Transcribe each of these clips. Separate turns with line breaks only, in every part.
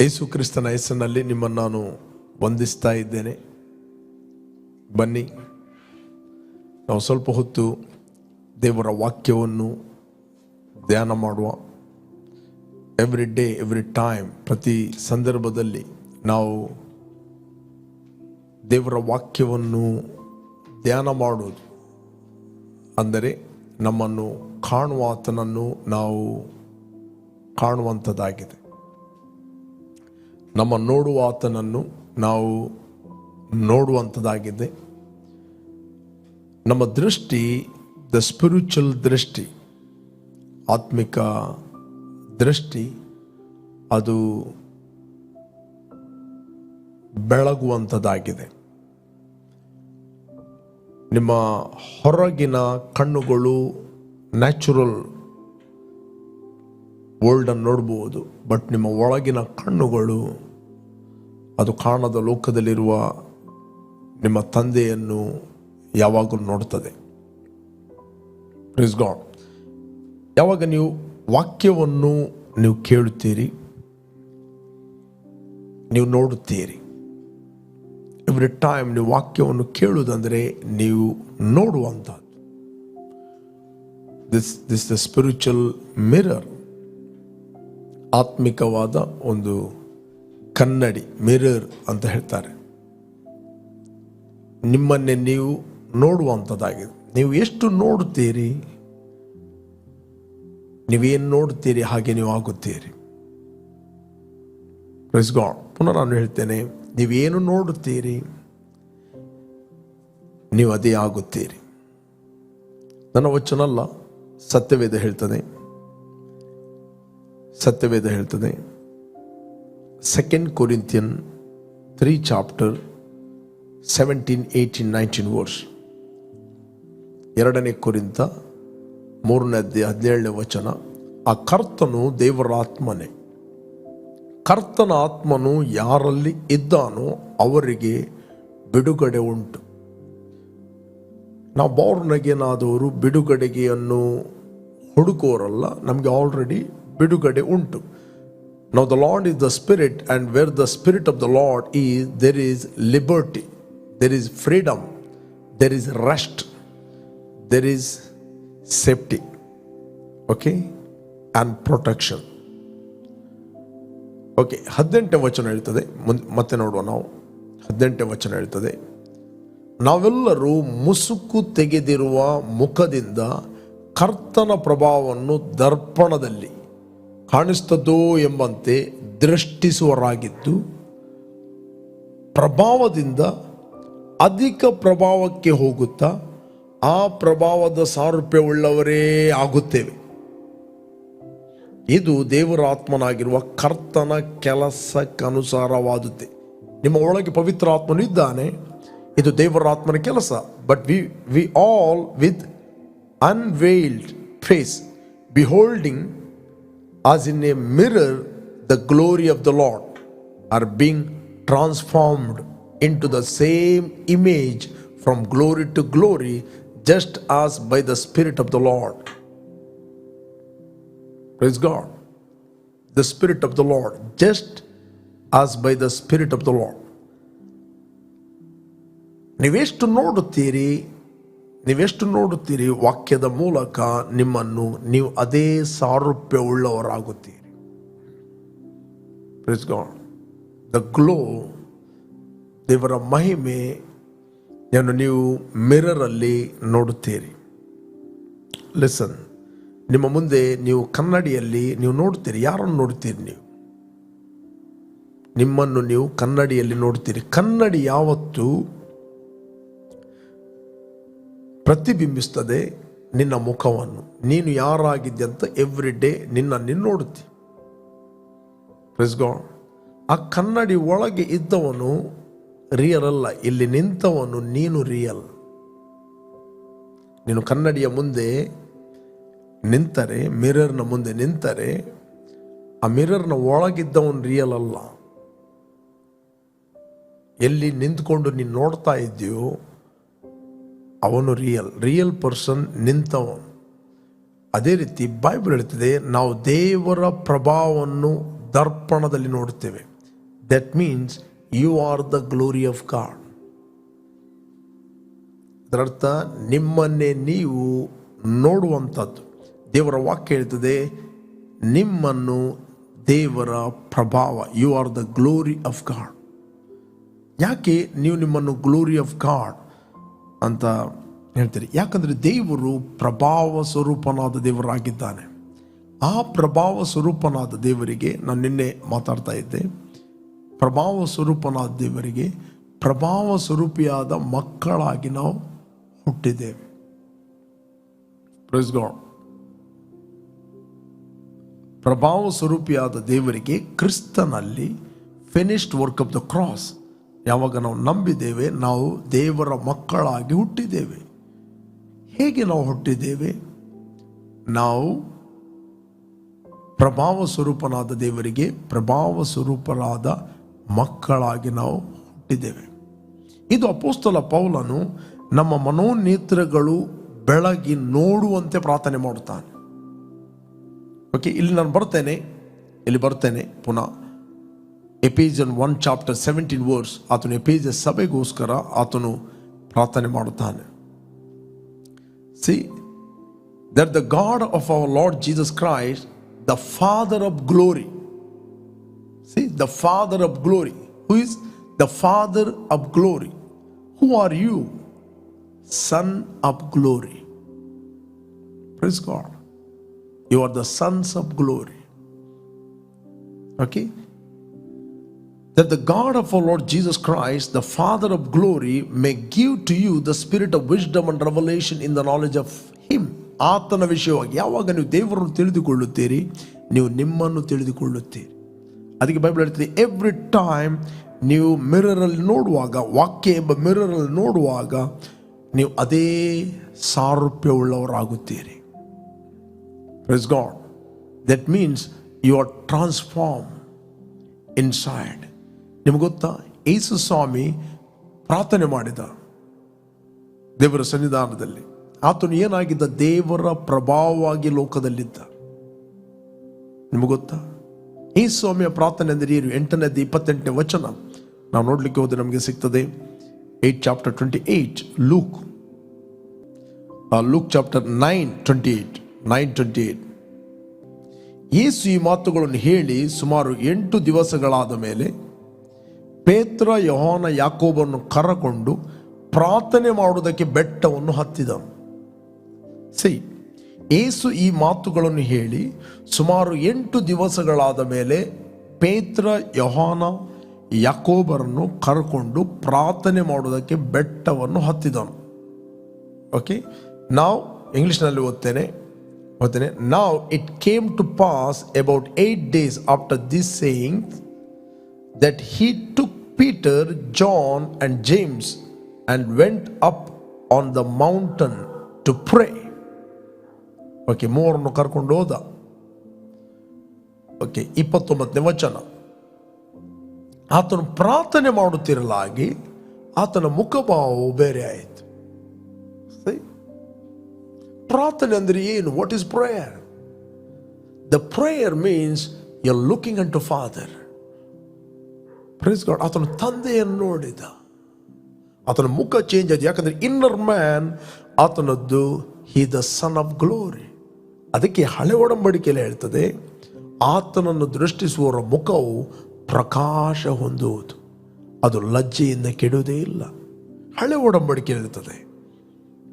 ಯೇಸು ಕ್ರಿಸ್ತನ ಹೆಸರಿನಲ್ಲಿ ನಿಮ್ಮನ್ನು ನಾನು ವಂದಿಸ್ತಾ ಇದ್ದೇನೆ. ಬನ್ನಿ, ನಾವು ಸ್ವಲ್ಪ ಹೊತ್ತು ದೇವರ ವಾಕ್ಯವನ್ನು ಧ್ಯಾನ ಮಾಡುವ. ಎವ್ರಿ ಡೇ, ಎವ್ರಿ ಟೈಮ್, ಪ್ರತಿ ಸಂದರ್ಭದಲ್ಲಿ ನಾವು ದೇವರ ವಾಕ್ಯವನ್ನು ಧ್ಯಾನ ಮಾಡುವುದು ಅಂದರೆ ನಮ್ಮನ್ನು ಕಾಣುವ ಆತನನ್ನು ನಾವು ಕಾಣುವಂಥದ್ದಾಗಿದೆ. ನಮ್ಮ ನೋಡುವ ಆತನನ್ನು ನಾವು ನೋಡುವಂಥದ್ದಾಗಿದೆ. ನಮ್ಮ ದೃಷ್ಟಿ, ದ ಸ್ಪಿರಿಚುವಲ್ ದೃಷ್ಟಿ, ಆತ್ಮಿಕ ದೃಷ್ಟಿ, ಅದು ಬೆಳಗುವಂಥದ್ದಾಗಿದೆ. ನಿಮ್ಮ ಹೊರಗಿನ ಕಣ್ಣುಗಳು ನ್ಯಾಚುರಲ್ ವರ್ಲ್ಡನ್ನು ನೋಡ್ಬೋದು, ಬಟ್ ನಿಮ್ಮ ಒಳಗಿನ ಕಣ್ಣುಗಳು ಅದು ಕಾಣದ ಲೋಕದಲ್ಲಿರುವ ನಿಮ್ಮ ತಂದೆಯನ್ನು ಯಾವಾಗಲೂ ನೋಡ್ತದೆ. Praise god. ಯಾವಾಗ ನೀವು ವಾಕ್ಯವನ್ನು ನೀವು ಕೇಳುತ್ತೀರಿ, ನೀವು ನೋಡುತ್ತೀರಿ. ಎವ್ರಿ ಟೈಮ್ ನೀವು ವಾಕ್ಯವನ್ನು ಕೇಳುವುದಂದರೆ ನೀವು ನೋಡುವಂಥದ್ದು. ದಿಸ್ ದ ಸ್ಪಿರಿಚುವಲ್ ಮಿರರ್, ಆತ್ಮಿಕವಾದ ಒಂದು ಕನ್ನಡಿ, ಮಿರರ್ ಅಂತ ಹೇಳ್ತಾರೆ. ನಿಮ್ಮನ್ನೇ ನೀವು ನೋಡುವಂಥದ್ದಾಗಿದೆ. ನೀವು ಎಷ್ಟು ನೋಡುತ್ತೀರಿ, ನೀವೇನು ನೋಡುತ್ತೀರಿ ಹಾಗೆ ನೀವು ಆಗುತ್ತೀರಿ. Praise God. ಪುನಃ ನಾನು ಹೇಳ್ತೇನೆ, ನೀವೇನು ನೋಡುತ್ತೀರಿ ನೀವು ಅದೇ ಆಗುತ್ತೀರಿ. ನನ್ನ ವಚನ ಅಲ್ಲ, ಸತ್ಯವೇದ ಹೇಳ್ತದೆ. ಸತ್ಯವೇದ ಹೇಳ್ತದೆ. 2 Corinthians 3 chapter 17, 18, 19 verse. 2 ಕೊರಿಂಥ 3ನೇ ಅಧ್ಯಾಯ 17ನೇ ವಚನ. ಆ ಕರ್ತನು ದೇವರ ಆತ್ಮನೇ. ಕರ್ತನ ಆತ್ಮನು ಯಾರಲ್ಲಿ ಇದ್ದಾನೋ ಅವರಿಗೆ ಬಿಡುಗಡೆ ಉಂಟು. ನಾವು ಬಾರ್ನ್ ಅಗೇನ್ ಆದವರು ಬಿಡುಗಡೆಗೆಯನ್ನು ಹುಡುಕೋರಲ್ಲ, ನಮಗೆ ಆಲ್ರೆಡಿ ಬಿಡುಗಡೆ ಉಂಟು. Now the Lord is the Spirit, and where the Spirit of the Lord is, there is liberty, there is freedom, there is rest, there is safety, okay, and protection. Okay, 18ನೇ ವಚನ ಹೇಳ್ತದೆ. ಮತ್ತೆ ನೋಡುವ ನಾವು. 18ನೇ ವಚನ ಹೇಳ್ತದೆ, ನಾವೆಲ್ಲರೂ ಮುಸುಕು ತೆಗೆದಿರುವ ಮುಖದಿಂದ ಕರ್ತನ ಪ್ರಭಾವವನ್ನು ದರ್ಪಣದಲ್ಲಿ ಕಾಣಿಸ್ತದೋ ಎಂಬಂತೆ ದೃಷ್ಟಿಸುವರಾಗಿದ್ದು, ಪ್ರಭಾವದಿಂದ ಅಧಿಕ ಪ್ರಭಾವಕ್ಕೆ ಹೋಗುತ್ತಾ ಆ ಪ್ರಭಾವದ ಸಾರೂಪ್ಯವುಳ್ಳವರೇ ಆಗುತ್ತೇವೆ. ಇದು ದೇವರ ಆತ್ಮನಾಗಿರುವ ಕರ್ತನ ಕೆಲಸಕ್ಕನುಸಾರವಾದುತ್ತೆ. ನಿಮ್ಮ ಒಳಗೆ ಪವಿತ್ರ ಆತ್ಮನು ಇದ್ದಾನೆ, ಇದು ದೇವರ ಆತ್ಮನ ಕೆಲಸ. But we all with unveiled face beholding as in a mirror the glory of the Lord are being transformed into the same image from glory to glory, just as by the Spirit of the Lord. Praise God. The Spirit of the Lord, just as by the Spirit of the Lord. ನೀವೆಷ್ಟು ನೋಡುತ್ತೀರಿ ವಾಕ್ಯದ ಮೂಲಕ ನಿಮ್ಮನ್ನು ನೀವು ಅದೇ ಸಾರೂಪ್ಯವುಳ್ಳವರಾಗುತ್ತೀರಿ. Praise God. The glow, ದೇವರ ಮಹಿಮೆಯನ್ನು ನೀವು ಮಿರರಲ್ಲಿ ನೋಡುತ್ತೀರಿ. ಲಿಸನ್, ನಿಮ್ಮ ಮುಂದೆ ನೀವು ಕನ್ನಡಿಯಲ್ಲಿ ನೀವು ನೋಡುತ್ತೀರಿ. ಯಾರನ್ನು ನೋಡುತ್ತೀರಿ? ನೀವು ನಿಮ್ಮನ್ನು ನೀವು ಕನ್ನಡಿಯಲ್ಲಿ ನೋಡುತ್ತೀರಿ. ಕನ್ನಡಿ ಯಾವತ್ತು ಪ್ರತಿಬಿಂಬಿಸ್ತದೆ ನಿನ್ನ ಮುಖವನ್ನು. ನೀನು ಯಾರಾಗಿದ್ದೆ ಅಂತ ಎವ್ರಿ ಡೇ ನಿನ್ನ ನೋಡುತ್ತಿ. Praise god. ಆ ಕನ್ನಡಿ ಒಳಗೆ ಇದ್ದವನು ರಿಯಲ್ ಅಲ್ಲ, ಇಲ್ಲಿ ನಿಂತವನು ನೀನು ರಿಯಲ್. ನೀನು ಕನ್ನಡಿಯ ಮುಂದೆ ನಿಂತರೆ, ಮಿರರ್ನ ಮುಂದೆ ನಿಂತರೆ, ಆ ಮಿರರ್ನ ಒಳಗಿದ್ದವನು ರಿಯಲ್ ಅಲ್ಲ. ಎಲ್ಲಿ ನಿಂತ್ಕೊಂಡು ನೀನು ನೋಡ್ತಾ ಇದ್ದೀಯೋ ಅವನು ರಿಯಲ್ ಪರ್ಸನ್, ನಿಂತವನು. ಅದೇ ರೀತಿ ಬೈಬಲ್ ಹೇಳ್ತದೆ, ನಾವು ದೇವರ ಪ್ರಭಾವವನ್ನು ದರ್ಪಣದಲ್ಲಿ ನೋಡುತ್ತೇವೆ. That means you are the glory of God. ಅದರರ್ಥ ನಿಮ್ಮನ್ನೇ ನೀವು ನೋಡುವಂಥದ್ದು. ದೇವರ ವಾಕ್ಯ ಹೇಳ್ತದೆ, ನಿಮ್ಮನ್ನು ದೇವರ ಪ್ರಭಾವ, you are the glory of God. ಯಾಕೆ ನೀವು ನಿಮ್ಮನ್ನು ಗ್ಲೋರಿ ಆಫ್ ಗಾಡ್ ಅಂತ ಹೇಳ್ತೀರಿ? ಯಾಕಂದರೆ ದೇವರು ಪ್ರಭಾವ ಸ್ವರೂಪನಾದ ದೇವರಾಗಿದ್ದಾನೆ. ಆ ಪ್ರಭಾವ ಸ್ವರೂಪನಾದ ದೇವರಿಗೆ, ನಾನು ನಿನ್ನೆ ಮಾತಾಡ್ತಾ ಇದ್ದೆ, ಪ್ರಭಾವ ಸ್ವರೂಪನಾದ ದೇವರಿಗೆ ಪ್ರಭಾವ ಸ್ವರೂಪಿಯಾದ ಮಕ್ಕಳಾಗಿ ನಾವು ಹುಟ್ಟಿದ್ದೇವೆ. Praise God. ಪ್ರಭಾವ ಸ್ವರೂಪಿಯಾದ ದೇವರಿಗೆ ಕ್ರಿಸ್ತನಲ್ಲಿ finished work of the cross, ಯಾವಾಗ ನಾವು ನಂಬಿದ್ದೇವೆ, ನಾವು ದೇವರ ಮಕ್ಕಳಾಗಿ ಹುಟ್ಟಿದ್ದೇವೆ. ಹೇಗೆ ನಾವು ಹುಟ್ಟಿದ್ದೇವೆ? ನಾವು ಪ್ರಭಾವ ಸ್ವರೂಪನಾದ ದೇವರಿಗೆ ಪ್ರಭಾವ ಸ್ವರೂಪರಾದ ಮಕ್ಕಳಾಗಿ ನಾವು ಹುಟ್ಟಿದ್ದೇವೆ. ಇದು ಅಪೊಸ್ತಲ ಪೌಲನು ನಮ್ಮ ಮನೋನೇತ್ರಗಳು ಬೆಳಗಿ ನೋಡುವಂತೆ ಪ್ರಾರ್ಥನೆ ಮಾಡುತ್ತಾನೆ. ಓಕೆ, ಇಲ್ಲಿ ನಾನು ಬರ್ತೇನೆ ಪುನಃ. ಎಫೆಸಿಯನ್ 1:17 ಆತನು ಎಫೆಸಿಯ ಸಭೆಗೋಸ್ಕರ ಆತನು ಪ್ರಾರ್ಥನೆ ಮಾಡುತ್ತಾನೆ. See that the god of our lord Jesus Christ, the Father of glory. See, the Father of glory. Who is the Father of glory? Who are you? Son of glory. Praise God. You are the sons of glory. Okay? That the God of our Lord Jesus Christ, the Father of glory, may give to you the spirit of wisdom and revelation in the knowledge of Him. ಆತನ ವಿಷಯವಾಗಿ ಯಾವಾಗ ನೀವು ದೇವರನ್ನು ತಿಳಿದುಕೊಳ್ಳುತ್ತೀರಿ, ನೀವು ನಿಮ್ಮನ್ನು ತಿಳಿದುಕೊಳ್ಳುತ್ತೀರಿ. ಅದಕ್ಕೆ Bible ಹೇಳ್ತೀರಿ, every time ನೀವು ಮಿರರಲ್ಲಿ ನೋಡುವಾಗ, ವಾಕ್ಯ ಎಂಬ ಮಿರರಲ್ಲಿ ನೋಡುವಾಗ ನೀವು ಅದೇ ಸಾರೂಪ್ಯವುಳ್ಳವರಾಗುತ್ತೀರಿ. Praise God. That means you are transform inside. ನಿಮ್ಗೆ ಗೊತ್ತಾ, ಯೇಸು ಸ್ವಾಮಿ ಪ್ರಾರ್ಥನೆ ಮಾಡಿದ ದೇವರ ಸನ್ನಿಧಾನದಲ್ಲಿ. ಆತನು ಏನಾಗಿದ್ದ? ದೇವರ ಪ್ರಭಾವವಾಗಿ ಲೋಕದಲ್ಲಿದ್ದ. ನಿಮಗೆ ಗೊತ್ತಾ? ಈ ಸ್ವಾಮಿಯ ಪ್ರಾರ್ಥನೆ ಅಂದರೆ ಏನು? 8ನೇ 28 ನಾವು ನೋಡ್ಲಿಕ್ಕೆ ಹೋದ್ರೆ ನಮಗೆ ಸಿಗ್ತದೆ. 8:28 ಲೂಕ್ ಚಾಪ್ಟರ್ 9:28. ಯೇಸು ಈ ಮಾತುಗಳನ್ನು ಹೇಳಿ ಸುಮಾರು 8 ದಿವಸಗಳಾದ ಮೇಲೆ ಪೇತ್ರ, ಯೋಹಾನ, ಯಾಕೋಬನ್ನು ಕರಕೊಂಡು ಪ್ರಾರ್ಥನೆ ಮಾಡುವುದಕ್ಕೆ ಬೆಟ್ಟವನ್ನು ಹತ್ತಿದನು. ಯೇಸು ಈ ಮಾತುಗಳನ್ನು ಹೇಳಿ ಸುಮಾರು 8 ದಿವಸಗಳಾದ ಮೇಲೆ ಪೇತ್ರ, ಯೋಹಾನ, ಯಾಕೋಬರನ್ನು ಕರಕೊಂಡು ಪ್ರಾರ್ಥನೆ ಮಾಡುವುದಕ್ಕೆ ಬೆಟ್ಟವನ್ನು ಹತ್ತಿದನು. ಓಕೆ, ನಾವು ಇಂಗ್ಲಿಷ್ನಲ್ಲಿ ಓದ್ತೇನೆ. Now it came to pass about 8 days after this saying that he took Peter, John and James and went up on the mountain to pray. Okay, ಮೂವರನ್ನು ಕರ್ಕೊಂಡು ಹೋದ. ಓಕೆ, 29 ಆತನು ಪ್ರಾರ್ಥನೆ ಮಾಡುತ್ತಿರಲಾಗಿ ಆತನ ಮುಖಭಾವವು ಬೇರೆ ಆಯಿತು. ಪ್ರಾರ್ಥನೆ ಅಂದರೆ ಏನು? What is prayer? The prayer means you are looking unto father. Praise God. ಆತನು ತಂದೆಯನ್ನು ನೋಡಿದ, ಆತನ ಮುಖ ಚೇಂಜ್ ಆಯ್ತು. ಯಾಕಂದ್ರೆ ಇನ್ನರ್ ಮ್ಯಾನ್ ಆತನದ್ದು, he the son of glory. ಅದಕ್ಕೆ ಹಳೆ ಒಡಂಬಡಿಕೆಯಲ್ಲಿ ಹೇಳ್ತದೆ, ಆತನನ್ನು ದೃಷ್ಟಿಸುವವರ ಮುಖವು ಪ್ರಕಾಶ ಹೊಂದುವುದು, ಅದು ಲಜ್ಜೆಯಿಂದ ಕೆಡುವುದೇ ಇಲ್ಲ. ಹಳೆ ಒಡಂಬಡಿಕೆ ಇರ್ತದೆ.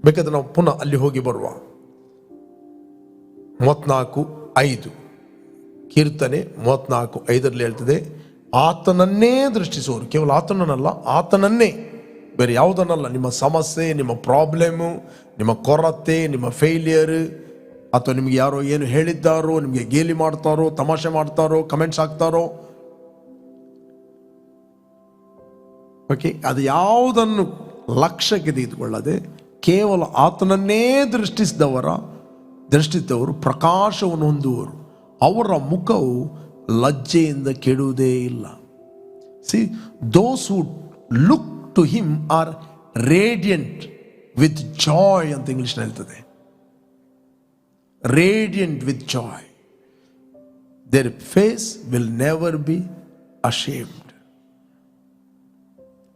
ಬೇಕಾದ್ರೆ ನಾವು ಪುನಃ ಅಲ್ಲಿ ಹೋಗಿ ಬರುವ. 34:5 ಕೀರ್ತನೆ 34:5 ಹೇಳ್ತದೆ, ಆತನನ್ನೇ ದೃಷ್ಟಿಸುವವರು, ಕೇವಲ ಆತನನ್ನಲ್ಲ, ಆತನನ್ನೇ, ಬೇರೆ ಯಾವುದನ್ನಲ್ಲ. ನಿಮ್ಮ ಸಮಸ್ಯೆ, ನಿಮ್ಮ ಪ್ರಾಬ್ಲಮ್ಮು, ನಿಮ್ಮ ಕೊರತೆ, ನಿಮ್ಮ ಫೇಲಿಯರ್, ಅಥವಾ ನಿಮ್ಗೆ ಯಾರೋ ಏನು ಹೇಳಿದ್ದಾರೋ, ನಿಮಗೆ ಗೇಲಿ ಮಾಡ್ತಾರೋ, ತಮಾಷೆ ಮಾಡ್ತಾರೋ, ಕಮೆಂಟ್ಸ್ ಹಾಕ್ತಾರೋ, ಓಕೆ, ಅದು ಯಾವುದನ್ನು ಲಕ್ಷ್ಯಕ್ಕೆ ತೆಗೆದುಕೊಳ್ಳದೆ ಕೇವಲ ಆತನನ್ನೇ ದೃಷ್ಟಿಸಿದವರು ಪ್ರಕಾಶವನ್ನು ಹೊಂದುವರು. ಅವರ ಮುಖವು ಲಜ್ಜೆಯಿಂದ ಕೆಡುವುದೇ ಇಲ್ಲ. See, those who look to him are radiant with joy ಅಂತ ಇಂಗ್ಲಿಷ್ ಹೇಳ್ತದೆ. Radiant with joy. Their face will never be ashamed.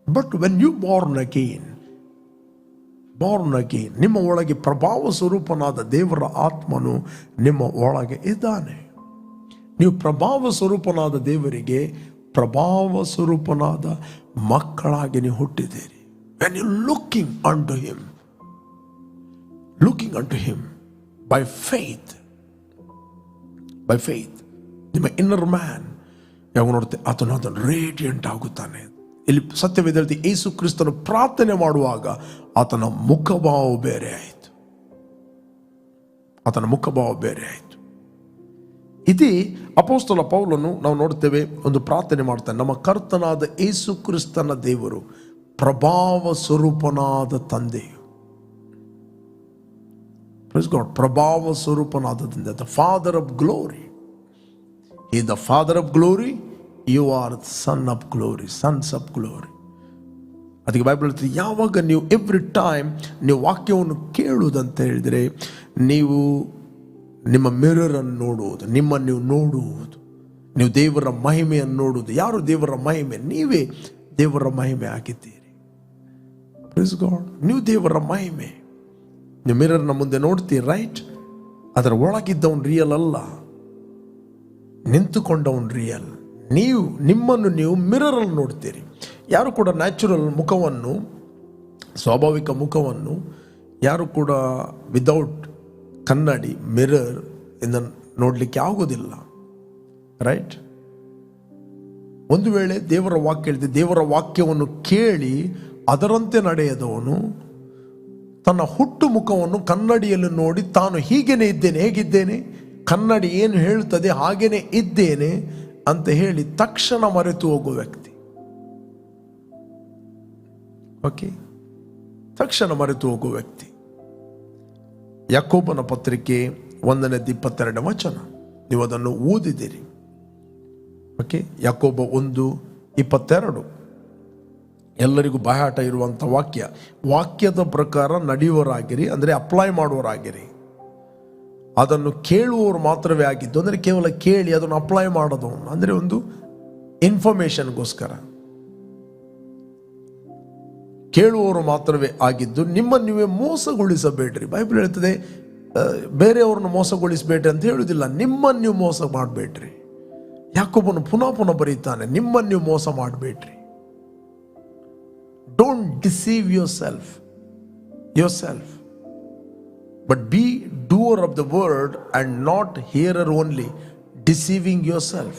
But when you born again, ನಿಮ್ಮ ಒಳಗೆ ಪ್ರಭಾವ ಸ್ವರೂಪನಾದ ದೇವರ ಆತ್ಮನು ನಿಮ್ಮ ಒಳಗೆ ಇದ್ದಾನೆ. ನೀವು ಪ್ರಭಾವ ಸ್ವರೂಪನಾದ ದೇವರಿಗೆ ಪ್ರಭಾವ ಸ್ವರೂಪನಾದ ಮಕ್ಕಳಾಗಿ ನೀವು ಹುಟ್ಟಿದ್ದೀರಿ. When you looking unto him by faith, ನಿಮ್ಮ ಇನ್ನರ್ ಮ್ಯಾನ್ ಯಾವಾಗ ನೋಡುತ್ತೆ ಅದನ್ನು ರೇಡಿಯಂಟ್ ಆಗುತ್ತಾನೆ. ಇಲ್ಲಿ ಸತ್ಯವೇದದಲ್ಲಿ ಯೇಸು ಕ್ರಿಸ್ತನು ಪ್ರಾರ್ಥನೆ ಮಾಡುವಾಗ ಆತನ ಮುಖಭಾವ ಬೇರೆ ಆಯಿತು. ಇದೇ ಅಪೊಸ್ತಲ ಪೌಲನು ನಾವು ನೋಡ್ತೇವೆ, ಒಂದು ಪ್ರಾರ್ಥನೆ ಮಾಡ್ತಾನೆ, ನಮ್ಮ ಕರ್ತನಾದ ಯೇಸು ಕ್ರಿಸ್ತನ ದೇವರು ಪ್ರಭಾವ ಸ್ವರೂಪನಾದ ತಂದೆಯು. ಪ್ರಭಾವ ಸ್ವರೂಪನಾದ ತಂದೆ, the father of glory. He is the Father of glory, you are the Son of glory, sons of glory. ಅದಕ್ಕೆ ಬೈಬಲ್ ಹೇಳ್ತದೆ, ಯಾವಾಗ ನೀವು ಎವ್ರಿ ಟೈಮ್ ನೀವು ವಾಕ್ಯವನ್ನು ಕೇಳುವುದಂತ ಹೇಳಿದರೆ ನೀವು ನಿಮ್ಮ ಮಿರರ್ ಅನ್ನು ನೋಡುವುದು, ನಿಮ್ಮನ್ನು ನೀವು ನೋಡುವುದು, ನೀವು ದೇವರ ಮಹಿಮೆಯನ್ನು ನೋಡುವುದು. ಯಾರು ದೇವರ ಮಹಿಮೆ? ನೀವೇ ದೇವರ ಮಹಿಮೆ ಆಗಿದ್ದೀರಿ. Praise God. ನೀವು ದೇವರ ಮಹಿಮೆ. ನೀವು ಮಿರರ್ನ ಮುಂದೆ ನೋಡ್ತೀರಿ, ರೈಟ್? ಅದರ ಒಳಗಿದ್ದವನು ರಿಯಲ್ ಅಲ್ಲ, ನಿಂತುಕೊಂಡವನು ರಿಯಲ್. ನಿಮ್ಮನ್ನು ನೀವು ಮಿರರಲ್ಲಿ ನೋಡ್ತೀರಿ. ಯಾರು ಕೂಡ ನ್ಯಾಚುರಲ್ ಮುಖವನ್ನು, ಸ್ವಾಭಾವಿಕ ಮುಖವನ್ನು ಯಾರು ಕೂಡ ವಿದೌಟ್ ಕನ್ನಡಿ ಮಿರರ್ ಇಂದ ನೋಡಲಿಕ್ಕೆ ಆಗೋದಿಲ್ಲ, ರೈಟ್? ಒಂದು ವೇಳೆ ದೇವರ ವಾಕ್ಯ ಹೇಳಿದೆ, ದೇವರ ವಾಕ್ಯವನ್ನು ಕೇಳಿ ಅದರಂತೆ ನಡೆಯದವನು ತನ್ನ ಹುಟ್ಟು ಮುಖವನ್ನು ಕನ್ನಡಿಯಲ್ಲಿ ನೋಡಿ ತಾನು ಹೀಗೇನೆ ಇದ್ದೇನೆ, ಹೇಗಿದ್ದೇನೆ, ಕನ್ನಡಿ ಏನು ಹೇಳ್ತದೆ ಹಾಗೇನೆ ಇದ್ದೇನೆ ಅಂತ ಹೇಳಿ ತಕ್ಷಣ ಮರೆತು ಹೋಗುವ ವ್ಯಕ್ತಿ. ಓಕೆ, ತಕ್ಷಣ ಮರೆತು ಹೋಗುವ ವ್ಯಕ್ತಿ. ಯಾಕೋಬನ ಪತ್ರಿಕೆ 1:22 ನೀವು ಅದನ್ನು ಓದಿದ್ದೀರಿ. ಓಕೆ, ಯಾಕೋಬ 1:22 ಎಲ್ಲರಿಗೂ ಬಾಯಾಟ ಇರುವಂಥ ವಾಕ್ಯದ ಪ್ರಕಾರ ನಡೆಯುವರಾಗಿರಿ, ಅಂದರೆ ಅಪ್ಲೈ ಮಾಡುವರಾಗಿರಿ. ಅದನ್ನು ಕೇಳುವವರು ಮಾತ್ರವೇ ಆಗಿದ್ದು, ಅಂದರೆ ಕೇವಲ ಕೇಳಿ ಅದನ್ನು ಅಪ್ಲೈ ಮಾಡೋದು, ಅಂದರೆ ಒಂದು ಇನ್ಫಾರ್ಮೇಶನ್ಗೋಸ್ಕರ ಕೇಳುವವರು ಮಾತ್ರವೇ ಆಗಿದ್ದು, ನಿಮ್ಮನ್ನು ನೀವೇ ಮೋಸಗೊಳಿಸಬೇಡ್ರಿ. ಬೈಬಲ್ ಹೇಳ್ತದೆ ಬೇರೆಯವ್ರನ್ನ ಮೋಸಗೊಳಿಸಬೇಡ್ರಿ ಅಂತ ಹೇಳುವುದಿಲ್ಲ, ನಿಮ್ಮನ್ನು ನೀವು ಮೋಸ ಮಾಡಬೇಡ್ರಿ. ಯಾಕೋಬನು ಪುನಃ ಬರೀತಾನೆ, ನಿಮ್ಮನ್ನು ನೀವು ಮೋಸ ಮಾಡಬೇಡ್ರಿ. Don't deceive yourself, but be doer of the word and not hearer only, deceiving yourself.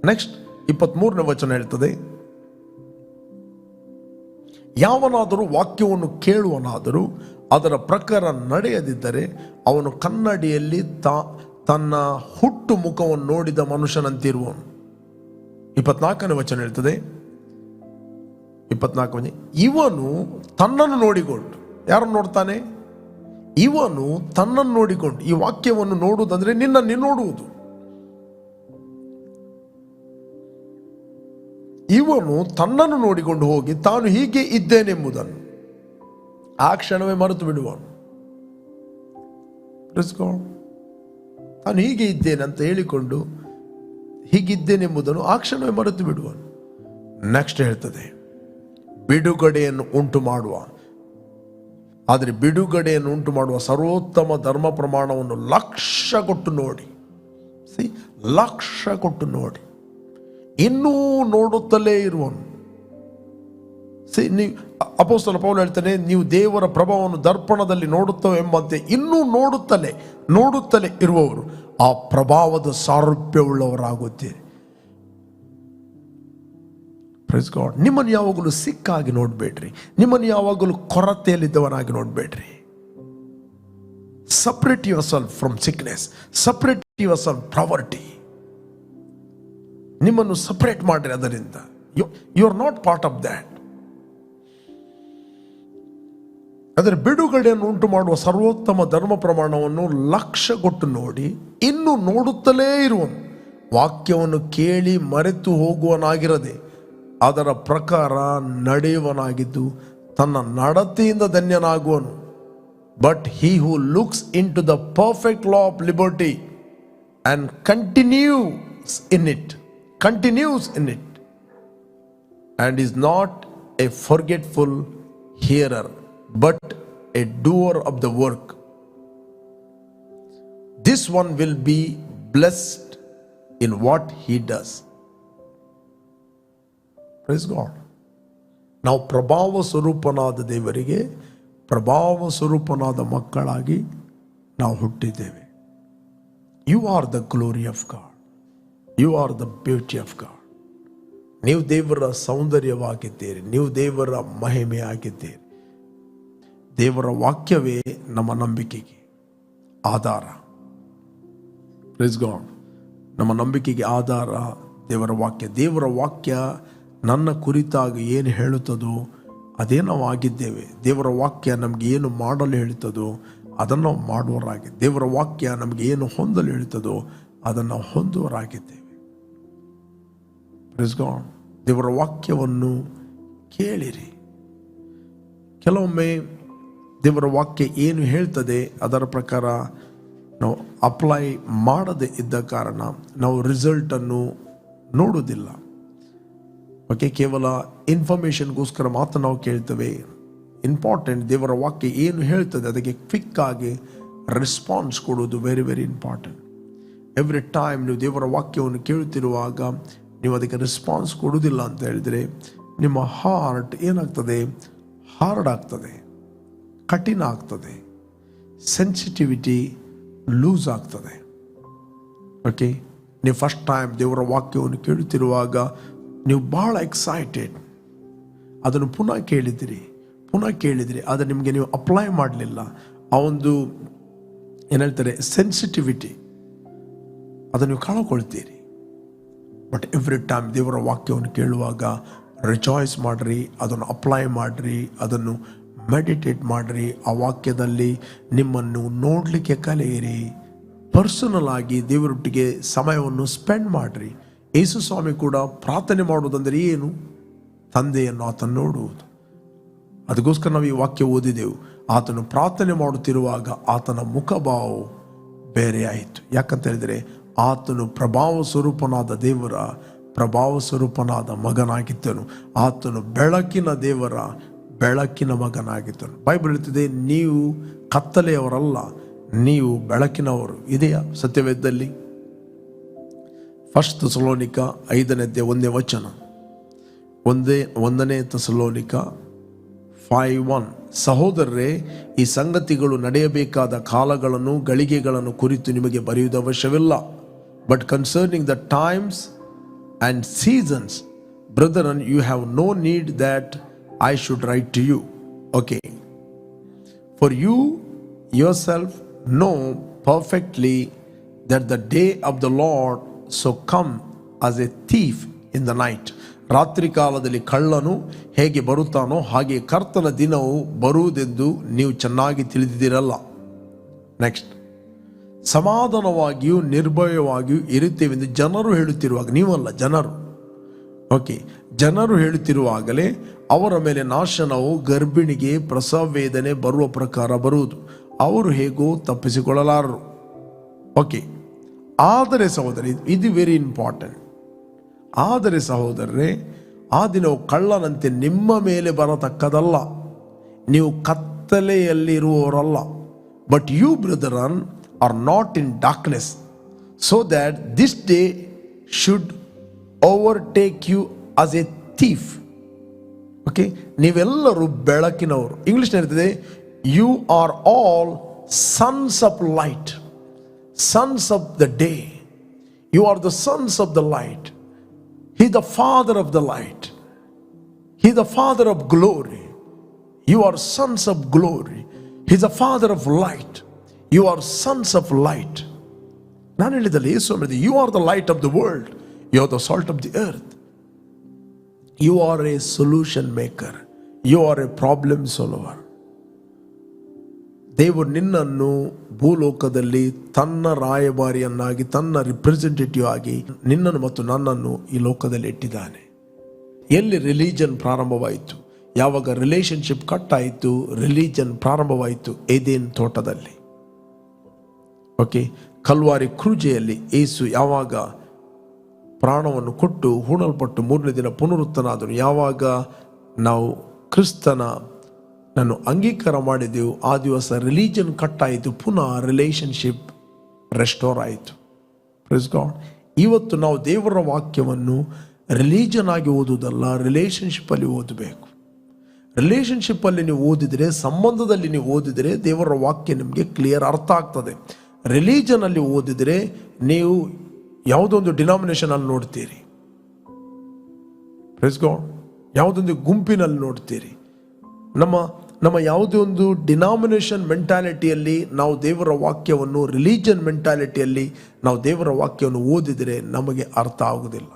Next 23ನೇ ವಚನ ಹೇಳ್ತದೆ, ಯಾವನಾದರೂ ವಾಕ್ಯವನ್ನು ಕೇಳುವನಾದರೂ ಅದರ ಪ್ರಕಾರ ನಡೆಯದಿದ್ದರೆ ಅವನು ಕನ್ನಡಿಯಲ್ಲಿ ತನ್ನ ಹುಟ್ಟು ಮುಖವನ್ನು ನೋಡಿದ ಮನುಷ್ಯನಂತಿರುವನು. 24ನೇ ವಚನ ಹೇಳ್ತದೆ, 24 ಇವನು ತನ್ನನ್ನು ನೋಡಿಕೊಂಡು, ಯಾರನ್ನು ನೋಡ್ತಾನೆ? ಇವನು ತನ್ನನ್ನು ನೋಡಿಕೊಂಡು. ಈ ವಾಕ್ಯವನ್ನು ನೋಡುವುದಂದ್ರೆ ನಿನ್ನನ್ನು ನೋಡುವುದು. ಇವನು ತನ್ನನ್ನು ನೋಡಿಕೊಂಡು ಹೋಗಿ ತಾನು ಹೀಗೆ ಇದ್ದೇನೆಂಬುದನ್ನು ಆ ಕ್ಷಣವೇ ಮರೆತು ಬಿಡುವನು. ತಾನು ಹೀಗೆ ಇದ್ದೇನೆ ಅಂತ ಹೇಳಿಕೊಂಡು ಹೀಗಿದ್ದೇನೆಂಬುದನ್ನು ಆ ಕ್ಷಣವೇ ಮರೆತು ಬಿಡುವನು. ನೆಕ್ಸ್ಟ್ ಹೇಳ್ತದೆ, ಬಿಡುಗಡೆಯನ್ನು ಉಂಟು ಮಾಡುವ, ಆದರೆ ಬಿಡುಗಡೆಯನ್ನು ಉಂಟು ಮಾಡುವ ಸರ್ವೋತ್ತಮ ಧರ್ಮ ಪ್ರಮಾಣವನ್ನು ಲಕ್ಷ್ಯ ಕೊಟ್ಟು ನೋಡಿ ಇನ್ನೂ ನೋಡುತ್ತಲೇ ಇರುವನು. ನೀವು ಅಪೊಸ್ತಲ ಪೌಲ ಹೇಳ್ತಾನೆ, ನೀವು ದೇವರ ಪ್ರಭಾವವನ್ನು ದರ್ಪಣದಲ್ಲಿ ನೋಡುತ್ತವೆ ಎಂಬಂತೆ ಇನ್ನೂ ನೋಡುತ್ತಲೇ ಇರುವವರು ಆ ಪ್ರಭಾವದ ಸಾರೂಪ್ಯವುಳ್ಳವರಾಗುತ್ತೀರಿ. Praise god. ನಿಮ್ಮನ್ನು ಯಾವಾಗಲೂ ಸಿಕ್ಕಾಗಿ ನೋಡಬೇಡ್ರಿ, ನಿಮ್ಮನ್ನು ಯಾವಾಗಲೂ ಕೊರತೆಯಲ್ಲಿದ್ದವನಾಗಿ ನೋಡಬೇಡ್ರಿ. Separate yourself from sickness, separate yourself poverty. ನಿಮ್ಮನ್ನು ಸಪ್ರೇಟ್ ಮಾಡ್ರಿ ಅದರಿಂದ. You are not part of that. ಅದರ ಬಿಡುಗಡೆಯನ್ನು ಉಂಟು ಮಾಡುವ ಸರ್ವೋತ್ತಮ ಧರ್ಮ ಪ್ರಮಾಣವನ್ನು ಲಕ್ಷ್ಯ ಕೊಟ್ಟು ನೋಡಿ ಇನ್ನೂ ನೋಡುತ್ತಲೇ ಇರುವನು. ವಾಕ್ಯವನ್ನು ಕೇಳಿ ಮರೆತು ಹೋಗುವನಾಗಿರದೆ ಅದರ ಪ್ರಕಾರ ನಡೆಯುವನಾಗಿದ್ದು ತನ್ನ ನಡತೆಯಿಂದ ಧನ್ಯನಾಗುವನು. But he who looks into the perfect law of liberty and continues in it, and is not a forgetful hearer, but a doer of the work. This one will be blessed in what he does. Praise God. ನಾವು ಪ್ರಭಾವ ಸ್ವರೂಪನಾದ ದೇವರಿಗೆ ಪ್ರಭಾವ ಸ್ವರೂಪನಾದ ಮಕ್ಕಳಾಗಿ ನಾವು ಹುಟ್ಟಿದ್ದೇವೆ. You are the glory of God, you are the beauty of God. ನೀವು ದೇವರ ಸೌಂದರ್ಯವಾಗಿದ್ದೀರಿ, ನೀವು ದೇವರ ಮಹಿಮೆಯಾಗಿದ್ದೀರಿ. ದೇವರ ವಾಕ್ಯವೇ ನಮ್ಮ ನಂಬಿಕೆಗೆ ಆಧಾರ. Praise God. ನಮ್ಮ ನಂಬಿಕೆಗೆ ಆಧಾರ ದೇವರ ವಾಕ್ಯ. ದೇವರ ವಾಕ್ಯ ನನ್ನ ಕುರಿತಾಗಿ ಏನು ಹೇಳುತ್ತದೋ ಅದೇ ನಾವು ಆಗಿದ್ದೇವೆ. ದೇವರ ವಾಕ್ಯ ನಮಗೆ ಏನು ಮಾಡಲು ಹೇಳುತ್ತದೋ ಅದನ್ನು ನಾವು ಮಾಡುವವರಾಗಿ, ದೇವರ ವಾಕ್ಯ ನಮಗೆ ಏನು ಹೊಂದಲು ಹೇಳುತ್ತದೋ ಅದನ್ನು ನಾವು ಹೊಂದುವರಾಗಿದ್ದೇವೆ. Praise God. ದೇವರ ವಾಕ್ಯವನ್ನು ಕೇಳಿರಿ. ಕೆಲವೊಮ್ಮೆ ದೇವರ ವಾಕ್ಯ ಏನು ಹೇಳ್ತದೆ ಅದರ ಪ್ರಕಾರ ನಾವು ಅಪ್ಲೈ ಮಾಡದೇ ಇದ್ದ ಕಾರಣ ನಾವು ರಿಸಲ್ಟನ್ನು ನೋಡುವುದಿಲ್ಲ. ಓಕೆ, ಕೇವಲ ಇನ್ಫಾರ್ಮೇಷನ್ಗೋಸ್ಕರ ಮಾತ್ರ ನಾವು ಕೇಳ್ತೇವೆ. ಇಂಪಾರ್ಟೆಂಟ್, ದೇವರ ವಾಕ್ಯ ಏನು ಹೇಳ್ತದೆ ಅದಕ್ಕೆ ಕ್ವಿಕ್ ಆಗಿ ರೆಸ್ಪಾನ್ಸ್ ಕೊಡೋದು very very important. Every time ನೀವು ದೇವರ ವಾಕ್ಯವನ್ನು ಕೇಳುತ್ತಿರುವಾಗ ನೀವು ಅದಕ್ಕೆ ರೆಸ್ಪಾನ್ಸ್ ಕೊಡುವುದಿಲ್ಲ ಅಂತ ಹೇಳಿದರೆ ನಿಮ್ಮ ಹಾರ್ಟ್ ಏನಾಗ್ತದೆ? ಹಾರ್ಡ್ ಆಗ್ತದೆ, ಕಠಿಣ ಆಗ್ತದೆ, ಸೆನ್ಸಿಟಿವಿಟಿ ಲೂಸ್ ಆಗ್ತದೆ. ಓಕೆ, ನೀವು ಫಸ್ಟ್ ಟೈಮ್ ದೇವರ ವಾಕ್ಯವನ್ನು ಕೇಳುತ್ತಿರುವಾಗ ನೀವು ಭಾಳ ಎಕ್ಸೈಟೆಡ್, ಅದನ್ನು ಪುನಃ ಕೇಳಿದಿರಿ, ಆದರೆ ನಿಮಗೆ ನೀವು ಅಪ್ಲೈ ಮಾಡಲಿಲ್ಲ. ಆ ಒಂದು ಏನು ಹೇಳ್ತಾರೆ ಸೆನ್ಸಿಟಿವಿಟಿ ಅದನ್ನು ನೀವು ಕಳ್ಕೊಳ್ತೀರಿ. ಬಟ್ ಎವ್ರಿ ಟೈಮ್ ದೇವರ ವಾಕ್ಯವನ್ನು ಕೇಳುವಾಗ ರಿಜಾಯ್ಸ್ ಮಾಡಿರಿ, ಅದನ್ನು ಅಪ್ಲೈ ಮಾಡಿರಿ, ಅದನ್ನು ಮೆಡಿಟೇಟ್ ಮಾಡಿರಿ. ಆ ವಾಕ್ಯದಲ್ಲಿ ನಿಮ್ಮನ್ನು ನೋಡಲಿಕ್ಕೆ ಕಲಿಯಿರಿ. ಪರ್ಸನಲ್ ಆಗಿ ದೇವರೊಟ್ಟಿಗೆ ಸಮಯವನ್ನು ಸ್ಪೆಂಡ್ ಮಾಡಿರಿ. ಯೇಸು ಸ್ವಾಮಿ ಕೂಡ ಪ್ರಾರ್ಥನೆ ಮಾಡುವುದಂದರೆ ಏನು? ತಂದೆಯನ್ನು ಆತನ ನೋಡುವುದು. ಅದಕ್ಕೋಸ್ಕರ ನಾವು ಈ ವಾಕ್ಯ ಓದಿದೆವು. ಆತನು ಪ್ರಾರ್ಥನೆ ಮಾಡುತ್ತಿರುವಾಗ ಆತನ ಮುಖಭಾವವು ಬೇರೆ ಆಯಿತು. ಯಾಕಂತ ಹೇಳಿದರೆ ಆತನು ಪ್ರಭಾವ ಸ್ವರೂಪನಾದ ದೇವರ ಪ್ರಭಾವ ಸ್ವರೂಪನಾದ ಮಗನಾಗಿದ್ದನು. ಆತನು ಬೆಳಕಿನ ದೇವರ ಬೆಳಕಿನ ಮಗನಾಗಿದ್ದನು. ಬೈಬಲ್ ಹೇಳ್ತಿದೆ, ನೀವು ಕತ್ತಲೆಯವರಲ್ಲ, ನೀವು ಬೆಳಕಿನವರು. ಇದೆಯಾ ಸತ್ಯವೇದದಲ್ಲಿ? 1 ಥೆಸಲೋನಿಕ 5:1 1 ಥೆಸಲೋನಿಕ 5:1. ಸಹೋದರರೇ, ಈ ಸಂಗತಿಗಳು ನಡೆಯಬೇಕಾದ ಕಾಲಗಳನ್ನು ಗಳಿಗೆಗಳನ್ನು ಕುರಿತು ನಿಮಗೆ ಬರೆಯುವುದು ಅವಶ್ಯವಿಲ್ಲ. But concerning the times and seasons, brethren, you have no need that I should write to you. Okay, for you yourself know perfectly that the day of the Lord so come as a thief in the night. ರಾತ್ರಿ ಕಾಲದಲ್ಲಿ ಕಳ್ಳನು ಹೇಗೆ ಬರುತ್ತಾನೋ ಹಾಗೆ ಕರ್ತನ ದಿನವು ಬರುವುದೆಂದು ನೀವು ಚೆನ್ನಾಗಿ ತಿಳಿದಿದ್ದೀರಲ್ಲ. Next, ಸಮಾಧಾನವಾಗಿಯೂ ನಿರ್ಭಯವಾಗಿಯೂ ಇರುತ್ತೇವೆಂದು ಜನರು ಹೇಳುತ್ತಿರುವಾಗ, ನೀವಲ್ಲ ಜನರು, ಓಕೆ, ಜನರು ಹೇಳುತ್ತಿರುವಾಗಲೇ ಅವರ ಮೇಲೆ ನಾಶನವು ಗರ್ಭಿಣಿಗೆ ಪ್ರಸವ ವೇದನೆ ಬರುವ ಪ್ರಕಾರ ಬರುವುದು. ಅವರು ಹೇಗೋ ತಪ್ಪಿಸಿಕೊಳ್ಳಲಾರರು. ಓಕೆ, ಆದರೆ ಸಹೋದರಿ, ಇದು ವೆರಿ ಇಂಪಾರ್ಟೆಂಟ್. ಆದರೆ ಸಹೋದರರೇ, ಆ ದಿನವು ಕಳ್ಳನಂತೆ ನಿಮ್ಮ ಮೇಲೆ ಬರತಕ್ಕದಲ್ಲ. ನೀವು ಕತ್ತಲೆಯಲ್ಲಿರುವವರಲ್ಲ. But you brethren are not in darkness, so that this day should overtake you as a thief. Okay, ನೀವೆಲ್ಲರೂ ಬೆಳಕಿನವರು. ಇಂಗ್ಲಿಷ್ ಹೇಳ್ತದೆ, you are all sons of light, sons of the day. You are the sons of the light. He is the father of the light. He is the father of glory. You are sons of glory. He is the father of light. You are sons of light. ನಾನು ಹೇಳಿದಲ್ಲಿ ಯೇಸು ಹೇಳಿದೆ, you are the light of the world. You are the salt of the earth. You are a solution maker. You are a problem solver. ದೇವರು ನಿನ್ನನ್ನು ಭೂಲೋಕದಲ್ಲಿ ತನ್ನ ರಾಯಭಾರಿಯನ್ನಾಗಿ, ತನ್ನ representative ಆಗಿ ನಿನ್ನನ್ನು ಮತ್ತು ನನ್ನನ್ನು ಈ ಲೋಕದಲ್ಲಿ ಇಟ್ಟಿದ್ದಾನೆ. ಎಲ್ಲಿ ರಿಲಿಜನ್ ಪ್ರಾರಂಭವಾಯಿತು? ಯಾವಾಗ ರಿಲೇಶನ್ಶಿಪ್ ಕಟ್ ಆಯಿತು, ರಿಲಿಜನ್ ಪ್ರಾರಂಭವಾಯಿತು? ಏದೇನ್ ತೋಟದಲ್ಲಿ. ಓಕೆ, ಕಲ್ವಾರಿ ಕ್ರೂಜೆಯಲ್ಲಿ ಯೇಸು ಯಾವಾಗ ಪ್ರಾಣವನ್ನು ಕೊಟ್ಟು ಹೂಣಲ್ಪಟ್ಟು ಮೂರನೇ ದಿನ ಪುನರುತ್ಥನಾದನು, ಯಾವಾಗ ನಾವು ಕ್ರಿಸ್ತನನ್ನು ಅಂಗೀಕಾರ ಮಾಡಿದೆವು ಆ ದಿವಸ ರಿಲಿಜನ್ ಕಟ್ಟಾಯಿತು, ಪುನಃ ರಿಲೇಷನ್ಶಿಪ್ ರೆಸ್ಟೋರ್ ಆಯಿತು. Praise God. ಇವತ್ತು ನಾವು ದೇವರ ವಾಕ್ಯವನ್ನು ರಿಲಿಜನ್ ಆಗಿ ಓದುವುದಲ್ಲ, ರಿಲೇಷನ್ಶಿಪ್ಪಲ್ಲಿ ಓದಬೇಕು. ರಿಲೇಷನ್ಶಿಪ್ಪಲ್ಲಿ ನೀವು ಓದಿದರೆ, ಸಂಬಂಧದಲ್ಲಿ ನೀವು ಓದಿದರೆ ದೇವರ ವಾಕ್ಯ ನಿಮಗೆ ಕ್ಲಿಯರ್ ಅರ್ಥ ಆಗ್ತದೆ. ರಿಲಿಜನಲ್ಲಿ ಓದಿದರೆ ನೀವು ಯಾವುದೊಂದು ಡಿನಾಮಿನೇಷನಲ್ಲಿ ನೋಡ್ತೀರಿ, ಪ್ರೇಸ್ ಗಾಡ್, ಯಾವುದೊಂದು ಗುಂಪಿನಲ್ಲಿ ನೋಡ್ತೀರಿ. ನಮ್ಮ ಯಾವುದೇ ಒಂದು ಡಿನಾಮಿನೇಷನ್ ಮೆಂಟಾಲಿಟಿಯಲ್ಲಿ ನಾವು ದೇವರ ವಾಕ್ಯವನ್ನು, ರಿಲಿಜನ್ ಮೆಂಟಾಲಿಟಿಯಲ್ಲಿ ನಾವು ದೇವರ ವಾಕ್ಯವನ್ನು ಓದಿದರೆ ನಮಗೆ ಅರ್ಥ ಆಗುವುದಿಲ್ಲ.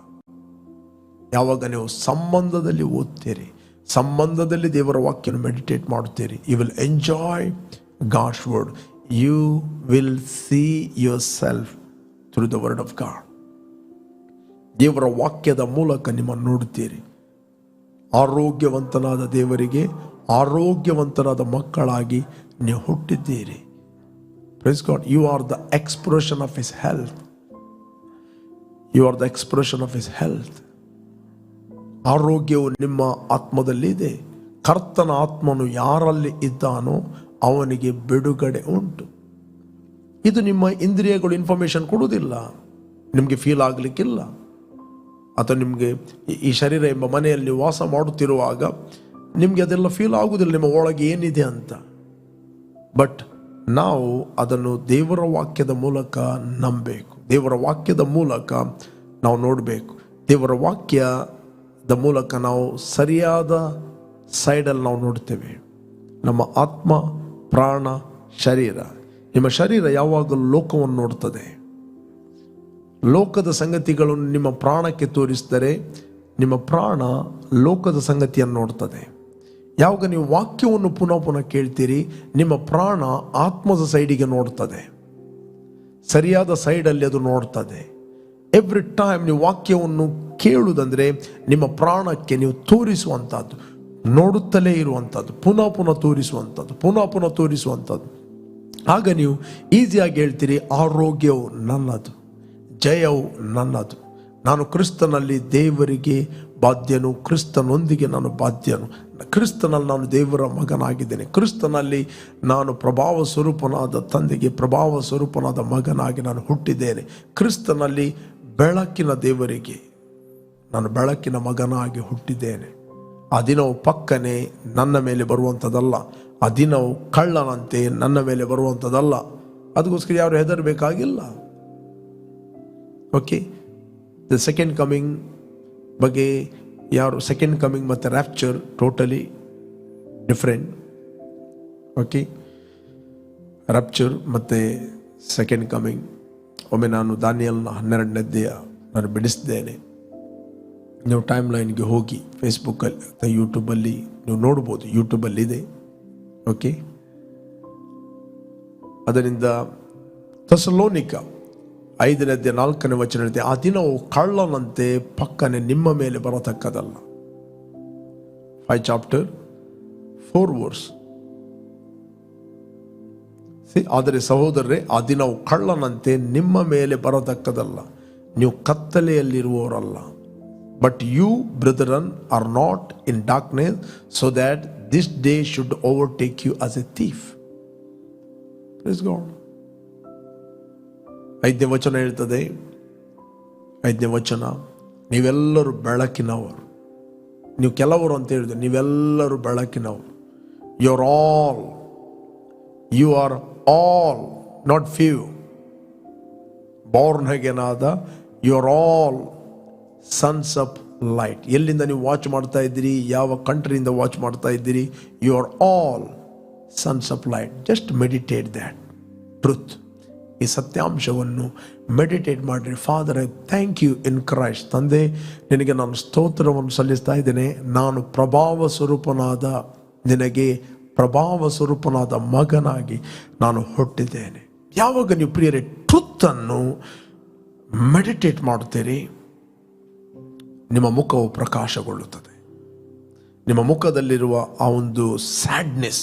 ಯಾವಾಗ ನೀವು ಸಂಬಂಧದಲ್ಲಿ ಓದ್ತೀರಿ, ಸಂಬಂಧದಲ್ಲಿ ದೇವರ ವಾಕ್ಯವನ್ನು ಮೆಡಿಟೇಟ್ ಮಾಡುತ್ತೀರಿ, you will enjoy God's word. You will see yourself through the word of God. ದೇವರ ವಾಕ್ಯದ ಮೂಲಕ ನಿಮ್ಮನ್ನು ನೋಡುತ್ತೀರಿ. ಆರೋಗ್ಯವಂತನಾದ ದೇವರಿಗೆ ಆರೋಗ್ಯವಂತರಾದ ಮಕ್ಕಳಾಗಿ ನೀವು ಹುಟ್ಟಿದ್ದೀರಿ. Praise God. You are the expression of his health. You are the expression of his health. ಆರೋಗ್ಯವು ನಿಮ್ಮ ಆತ್ಮದಲ್ಲಿ ಇದೆ. ಕರ್ತನ ಆತ್ಮನು ಯಾರಲ್ಲಿ ಇದ್ದಾನೋ ಅವನಿಗೆ ಬಿಡುಗಡೆ ಉಂಟು. ಇದು ನಿಮ್ಮ ಇಂದ್ರಿಯಗಳು ಇನ್ಫಾರ್ಮೇಶನ್ ಕೊಡುವುದಿಲ್ಲ, ನಿಮಗೆ ಫೀಲ್ ಆಗಲಿಕ್ಕಿಲ್ಲ. ಅಥವಾ ನಿಮಗೆ ಈ ಶರೀರ ಎಂಬ ಮನೆಯಲ್ಲಿ ನೀವು ವಾಸ ಮಾಡುತ್ತಿರುವಾಗ ನಿಮಗೆ ಅದೆಲ್ಲ ಫೀಲ್ ಆಗುವುದಿಲ್ಲ, ನಿಮ್ಮ ಒಳಗೆ ಏನಿದೆ ಅಂತ. ಬಟ್ ನಾವು ಅದನ್ನು ದೇವರ ವಾಕ್ಯದ ಮೂಲಕ ನಂಬಬೇಕು. ದೇವರ ವಾಕ್ಯದ ಮೂಲಕ ನಾವು ನೋಡಬೇಕು. ದೇವರ ವಾಕ್ಯದ ಮೂಲಕ ನಾವು ಸರಿಯಾದ ಸೈಡಲ್ಲಿ ನಾವು ನೋಡ್ತೇವೆ. ನಮ್ಮ ಆತ್ಮ, ಪ್ರಾಣ, ಶರೀರ. ನಿಮ್ಮ ಶರೀರ ಯಾವಾಗಲೂ ಲೋಕವನ್ನು ನೋಡ್ತದೆ. ಲೋಕದ ಸಂಗತಿಗಳನ್ನು ನಿಮ್ಮ ಪ್ರಾಣಕ್ಕೆ ತೋರಿಸಿದರೆ ನಿಮ್ಮ ಪ್ರಾಣ ಲೋಕದ ಸಂಗತಿಯನ್ನು ನೋಡ್ತದೆ. ಯಾವಾಗ ನೀವು ವಾಕ್ಯವನ್ನು ಪುನಃ ಪುನಃ ಕೇಳ್ತೀರಿ, ನಿಮ್ಮ ಪ್ರಾಣ ಆತ್ಮದ ಸೈಡಿಗೆ ನೋಡ್ತದೆ, ಸರಿಯಾದ ಸೈಡಲ್ಲಿ ಅದು ನೋಡ್ತದೆ. ಎವ್ರಿ ಟೈಮ್ ನೀವು ವಾಕ್ಯವನ್ನು ಕೇಳುವುದಂದರೆ ನಿಮ್ಮ ಪ್ರಾಣಕ್ಕೆ ನೀವು ತೋರಿಸುವಂಥದ್ದು, ನೋಡುತ್ತಲೇ ಇರುವಂಥದ್ದು, ಪುನಃ ಪುನಃ ತೋರಿಸುವಂಥದ್ದು, ಪುನಃ ಪುನಃ ತೋರಿಸುವಂಥದ್ದು. ಆಗ ನೀವು ಈಸಿಯಾಗಿ ಹೇಳ್ತೀರಿ, ಆರೋಗ್ಯವು ನನ್ನದು, ಜಯವು ನನ್ನದು. ನಾನು ಕ್ರಿಸ್ತನಲ್ಲಿ ದೇವರಿಗೆ ಬಾಧ್ಯನು, ಕ್ರಿಸ್ತನೊಂದಿಗೆ ನಾನು ಬಾಧ್ಯನು, ಕ್ರಿಸ್ತನಲ್ಲಿ ನಾನು ದೇವರ ಮಗನಾಗಿದ್ದೇನೆ, ಕ್ರಿಸ್ತನಲ್ಲಿ ನಾನು ಪ್ರಭಾವ ಸ್ವರೂಪನಾದ ತಂದೆಗೆ ಪ್ರಭಾವ ಸ್ವರೂಪನಾದ ಮಗನಾಗಿ ನಾನು ಹುಟ್ಟಿದ್ದೇನೆ, ಕ್ರಿಸ್ತನಲ್ಲಿ ಬೆಳಕಿನ ದೇವರಿಗೆ ನಾನು ಬೆಳಕಿನ ಮಗನಾಗಿ ಹುಟ್ಟಿದ್ದೇನೆ. ಆ ದಿನವು ಪಕ್ಕನೆ ನನ್ನ ಮೇಲೆ ಬರುವಂಥದ್ದಲ್ಲ, ಆ ದಿನವು ಕಳ್ಳನಂತೆ ನನ್ನ ಮೇಲೆ ಬರುವಂಥದ್ದಲ್ಲ. ಅದಕ್ಕೋಸ್ಕರ ಯಾರು ಹೆದರಬೇಕಾಗಿಲ್ಲ. ಓಕೆ. ದ ಸೆಕೆಂಡ್ ಕಮಿಂಗ್ ಬಗ್ಗೆ ಯಾರು, ಸೆಕೆಂಡ್ ಕಮಿಂಗ್ ಮತ್ತು rapture totally different. Okay. Rapture ಮತ್ತು ಸೆಕೆಂಡ್ ಕಮಿಂಗ್. ಒಮ್ಮೆ ನಾನು ದಾನಿಯಲ್ನ 12ನೇ ಅಧ್ಯಾಯ ನಾನು ಬಿಡಿಸಿದ್ದೇನೆ. ನೀವು ಟೈಮ್ ಲೈನ್ಗೆ ಹೋಗಿ ಫೇಸ್ಬುಕ್ಕಲ್ಲಿ ಅಥವಾ ಯೂಟ್ಯೂಬಲ್ಲಿ ನೀವು ನೋಡ್ಬೋದು, ಯೂಟ್ಯೂಬಲ್ಲಿದೆ. ಓಕೆ. ಅದರಿಂದ ಥೆಸಲೋನಿಕ 5ನೇ ಅಧ್ಯಾಯ 4ನೇ ವಚನ ಹೇಳ್ತೆ, ಆ ದಿನವು ಕಳ್ಳನಂತೆ ಪಕ್ಕನೆ ನಿಮ್ಮ ಮೇಲೆ ಬರತಕ್ಕದಲ್ಲ. 5 chapter 4 verse. ಆದರೆ ಸಹೋದರರೇ, ಆ ದಿನವು ಕಳ್ಳನಂತೆ ನಿಮ್ಮ ಮೇಲೆ ಬರತಕ್ಕದಲ್ಲ. ನೀವು ಕತ್ತಲೆಯಲ್ಲಿರುವವರಲ್ಲ. But you brethren are not in darkness, so that this day should overtake you as a thief. Praise God. 5ನೇ ವಚನ ಹೇಳ್ತದೆ, 5ನೇ ವಚನ, ನೀವೆಲ್ಲರೂ ಬೆಳಕಿನವರು. ನೀವು ಕೆಲವರು ಅಂತ ಹೇಳಿದ್ರೆ ನೀವೆಲ್ಲರೂ ಬೆಳಕಿನವರು. You are all, you are all, not few. Born again ಆದ you are all sons of light. ಎಲ್ಲಿಂದ ನೀವು ವಾಚ್ ಮಾಡ್ತಾ ಇದ್ದೀರಿ, ಯಾವ ಕಂಟ್ರಿಯಿಂದ ವಾಚ್ ಮಾಡ್ತಾ ಇದ್ದೀರಿ, you are all sons of light. Just meditate that truth. ಈ ಸತ್ಯಾಂಶವನ್ನು ಮೆಡಿಟೇಟ್ ಮಾಡಿರಿ. Father, I thank you in Christ. ತಂದೆ, ನಿನಗೆ ನಾನು ಸ್ತೋತ್ರವನ್ನು ಸಲ್ಲಿಸ್ತಾ ಇದ್ದೇನೆ. ನಾನು ಪ್ರಭಾವ ಸ್ವರೂಪನಾದ ನಿನಗೆ ಪ್ರಭಾವ ಸ್ವರೂಪನಾದ ಮಗನಾಗಿ ನಾನು ಹುಟ್ಟಿದ್ದೇನೆ. ಯಾವಾಗ ನೀವು ಪ್ರಿಯರೇ ಟ್ರುತ್ತನ್ನು ಮೆಡಿಟೇಟ್ ಮಾಡುತ್ತೀರಿ, ನಿಮ್ಮ ಮುಖವು ಪ್ರಕಾಶಗೊಳ್ಳುತ್ತದೆ. ನಿಮ್ಮ ಮುಖದಲ್ಲಿರುವ ಆ ಒಂದು ಸ್ಯಾಡ್ನೆಸ್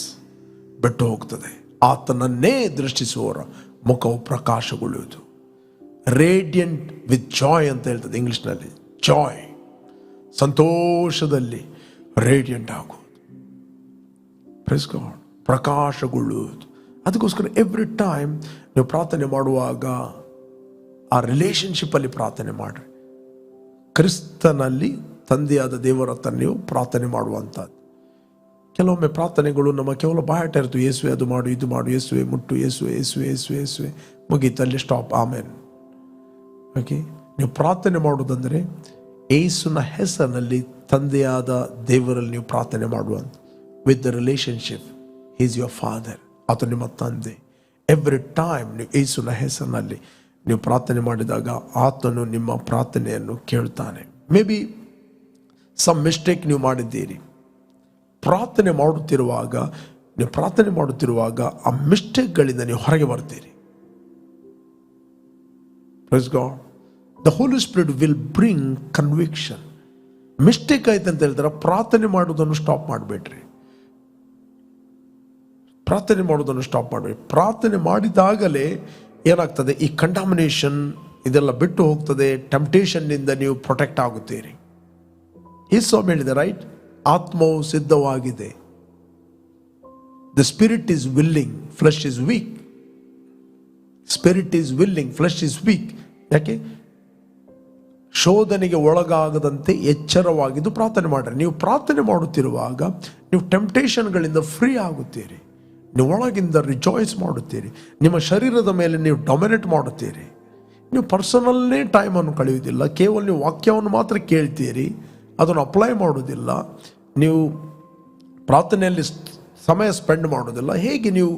ಬಿಟ್ಟು ಹೋಗ್ತದೆ. ಆತನನ್ನೇ ದೃಷ್ಟಿಸುವವರ ಮುಖವು ಪ್ರಕಾಶಗೊಳ್ಳುವುದು. ರೇಡಿಯಂಟ್ ವಿತ್ ಜಾಯ್ ಅಂತ ಹೇಳ್ತದೆ ಇಂಗ್ಲಿಷ್ನಲ್ಲಿ. ಜಾಯ್, ಸಂತೋಷದಲ್ಲಿ ರೇಡಿಯಂಟ್ ಆಗುವುದು. ಪ್ರೈಸ್ ಗಾಡ್, ಪ್ರಕಾಶಗೊಳ್ಳುವುದು. ಅದಕ್ಕೋಸ್ಕರ ಎವ್ರಿ ಟೈಮ್ ನೀವು ಪ್ರಾರ್ಥನೆ ಮಾಡುವಾಗ ಆ ರಿಲೇಷನ್ಶಿಪ್ಪಲ್ಲಿ ಪ್ರಾರ್ಥನೆ ಮಾಡಿರಿ. ಕ್ರಿಸ್ತನಲ್ಲಿ ತಂದೆಯಾದ ದೇವರ ಹತ್ರ ನೀವು ಪ್ರಾರ್ಥನೆ ಮಾಡುವಂಥದ್ದು. ಕೆಲವೊಮ್ಮೆ ಪ್ರಾರ್ಥನೆಗಳು ನಮ್ಮ ಕೇವಲ ಬಾಯಾಟ ಇರ್ತವೆ. ಯೇಸುವೆ ಅದು ಮಾಡು, ಇದು ಮಾಡು, ಯೇಸುವೆ ಮುಟ್ಟು, ಯೇಸುವೆ ಯೇಸುವೆ ಯೇಸುವೆ ಯೇಸುವೆ, ಮುಗೀತು, ಅಲ್ಲಿ ಸ್ಟಾಪ್, ಆಮೇನ್. ಓಕೆ, ನೀವು ಪ್ರಾರ್ಥನೆ ಮಾಡುವುದಂದರೆ ಯೇಸುನ ಹೆಸರಿನಲ್ಲಿ ತಂದೆಯಾದ ದೇವರಲ್ಲಿ ನೀವು ಪ್ರಾರ್ಥನೆ ಮಾಡುವಂಥ, with the relationship, is your father, ಆತ ನಿಮ್ಮ ತಂದೆ. ಎವ್ರಿ ಟೈಮ್ ನೀವು ಯೇಸುನ ಹೆಸರಿನಲ್ಲಿ ನೀವು ಪ್ರಾರ್ಥನೆ ಮಾಡಿದಾಗ ಆತನು ನಿಮ್ಮ ಪ್ರಾರ್ಥನೆಯನ್ನು ಕೇಳ್ತಾನೆ. ಮೇ ಬಿ ಸಮ್ ಮಿಸ್ಟೇಕ್ ನೀವು ಮಾಡಿದ್ದೀರಿ. ಪ್ರಾರ್ಥನೆ ಮಾಡುತ್ತಿರುವಾಗ ಆ ಮಿಸ್ಟೇಕ್ಗಳಿಂದ ನೀವು ಹೊರಗೆ ಬರ್ತೀರಿ. Praise God. The holy spirit will bring conviction. Mistake ಆಯ್ತು ಅಂತ ಹೇಳಿದ್ರೆ ಪ್ರಾರ್ಥನೆ ಮಾಡೋದನ್ನು ಸ್ಟಾಪ್ ಮಾಡಬೇಡ್ರಿ. ಪ್ರಾರ್ಥನೆ ಮಾಡಿದಾಗಲೇ ಏನಾಗ್ತದೆ, ಈ ಕಂಟಾಮಿನೇಷನ್ ಇದೆಲ್ಲ ಬಿಟ್ಟು ಹೋಗ್ತದೆ. ಟೆಂಪ್ಟೇಷನ್ನಿಂದ ನೀವು ಪ್ರೊಟೆಕ್ಟ್ ಆಗುತ್ತೀರಿ. ಯೇಸು ಹೇಳಿದೆ, ರೈಟ್, ಆತ್ಮವು ಸಿದ್ಧವಾಗಿದೆ. The spirit is willing, flesh is weak. Spirit is willing, flesh is weak. ಯಾಕೆ? ಶೋಧನೆಗೆ ಒಳಗಾಗದಂತೆ ಎಚ್ಚರವಾಗಿದ್ದು ಪ್ರಾರ್ಥನೆ ಮಾಡಿರಿ. ನೀವು ಪ್ರಾರ್ಥನೆ ಮಾಡುತ್ತಿರುವಾಗ ನೀವು ಟೆಂಪ್ಟೇಷನ್ಗಳಿಂದ ಫ್ರೀ ಆಗುತ್ತೀರಿ. ನೀವು ಒಳಗಿಂದ ರಿಜಾಯ್ಸ್ ಮಾಡುತ್ತೀರಿ. ನಿಮ್ಮ ಶರೀರದ ಮೇಲೆ ನೀವು ಡೊಮಿನೇಟ್ ಮಾಡುತ್ತೀರಿ. ನೀವು ಪರ್ಸನಲ್ಲೇ ಟೈಮನ್ನು ಕಳೆಯುವುದಿಲ್ಲ. ಕೇವಲ ನೀವು ವಾಕ್ಯವನ್ನು ಮಾತ್ರ ಕೇಳ್ತೀರಿ, ಅದನ್ನು ಅಪ್ಲೈ ಮಾಡೋದಿಲ್ಲ. ನೀವು ಪ್ರಾರ್ಥನೆಯಲ್ಲಿ ಸಮಯ ಸ್ಪೆಂಡ್ ಮಾಡೋದಿಲ್ಲ. ಹೇಗೆ ನೀವು